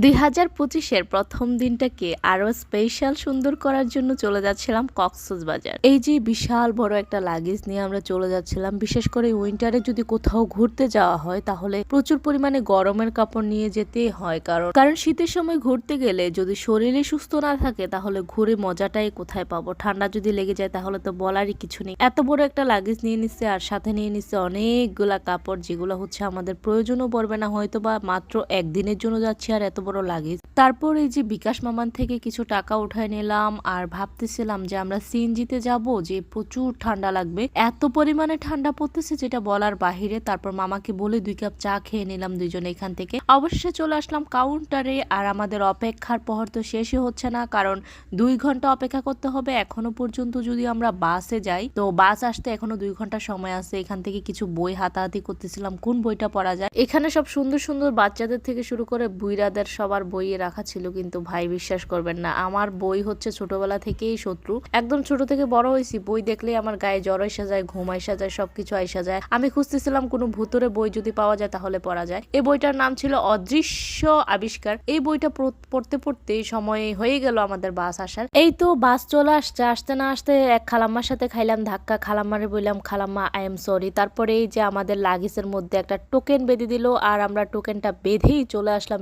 2025-এর প্রথম দিনটাকে আরো স্পেশাল সুন্দর করার জন্য চলে যাচ্ছিলাম কক্সবাজার। এই যে বিশাল বড় একটা লাগেজ নিয়ে আমরা চলে যাচ্ছিলাম। বিশেষ করে উইন্টারে যদি কোথাও ঘুরতে যাওয়া হয় তাহলে প্রচুর পরিমাণে গরমের কাপড় নিয়ে যেতে হয়, কারণ শীতের সময় ঘুরতে গেলে যদি শরীরে সুস্থ না থাকে তাহলে ঘুরে মজাটাই কোথায় পাবো। ঠান্ডা যদি লেগে যায় তাহলে তো বলারই কিছু নেই। এত বড় একটা লাগেজ নিয়ে নিচ্ছে আর সাথে নিয়ে নিচ্ছে অনেকগুলা কাপড়, যেগুলো হচ্ছে আমাদের প্রয়োজনও পড়বে না, হয়তো বা মাত্র একদিনের জন্য যাচ্ছি আর এত বড় লাগেজ। তারপর এই যে বিকাশ মামান থেকে কিছু টাকা উঠায় নিলাম আর ভাবতেছিলাম যে আমরা সিএনজিতে যাব, যে প্রচুর ঠান্ডা লাগবে, এত পরিমাণে ঠান্ডা পড়তেছে যেটা বলার বাহিরে। তারপর মামাকে বলে 2 কাপ চা খেয়ে নিলাম দুইজনে এখান থেকে। অবশেষে চলে আসলাম কাউন্টারে আর আমাদের অপেক্ষার পহর তো শেষই হচ্ছে না, কারণ 2 ঘন্টা অপেক্ষা করতে হবে এখনো পর্যন্ত। যদি আমরা বাসে যাই তো বাস আসতে এখনো 2 ঘন্টা সময় আছে। এখান থেকে কিছু বই হাতাহাতি করতেছিলাম কোন বইটা পড়া যায়। এখানে সব সুন্দর সুন্দর বাচ্চাদের থেকে শুরু করে বুইরাদের সবার বই রাখা ছিল, কিন্তু ভাই বিশ্বাস করবেন না, আমার বই হচ্ছে ছোটবেলা থেকেই শত্রু। একদম ছোট থেকে বড় হয়েছি, বই দেখলেই আমার গায়ে জ্বর এসে যায়, ঘুম এসে যায়, সবকিছু আইসা যায়। আমি খুঁজতেছিলাম কোনো ভূতরে বই যদি পাওয়া যায় তাহলে পড়া যায়। এই বইটার নাম ছিল অদৃশ্য আবিষ্কার। এই বইটা পড়তে পড়তে সময় হয়ে গেল আমাদের বাস আসার। এই তো বাস চলে আসছে, আসতে না আসতে এক খালাম্মার সাথে খাইলাম ধাক্কা। খালাম্মারে বললাম, খালাম্মা আই এম সরি। তারপরে এই যে আমাদের লাগেজের মধ্যে একটা টোকেন বেঁধে দিল আর আমরা টোকেনটা বেঁধেই চলে আসলাম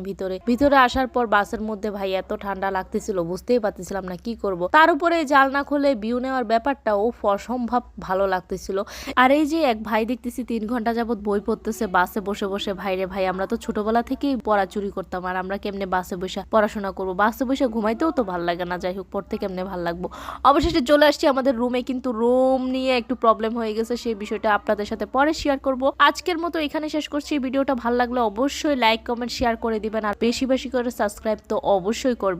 ভিতরে আসার পর বাসের মধ্যে ভাই এত ঠান্ডা লাগতেছিল, বুঝতেই পারতেছিলাম না কি করব। তার উপরে জানলা খুলে ভিউ নেওয়ার ব্যাপারটা অসম্ভব ভালো লাগতেছিল। আর এই যে এক ভাই দেখতেছি 3 ঘন্টা যাবত বই পড়তেছে বাসে বসে বসে। ভাইরে ভাই, আমরা তো ছোটবেলা থেকেই পড়া চুরি করতাম, আর আমরা কেমনে বাসে বসে পড়াশোনা করবো? বাসে বসে ঘুমাইতেও তো ভালো লাগে না, যাই হোক পড়তে কেমনে ভালো লাগবো। অবশেষে চলে আসছি আমাদের রুমে, কিন্তু রুম নিয়ে একটু প্রবলেম হয়ে গেছে, সেই বিষয়টা আপনাদের সাথে পরে শেয়ার করব। আজকের মতো এখানে শেষ করছি। ভিডিওটা ভালো লাগলে অবশ্যই লাইক কমেন্ট শেয়ার করে দিবেন, আর বেশি বেশি করে সাবস্ক্রাইব তো অবশ্যই করবেন।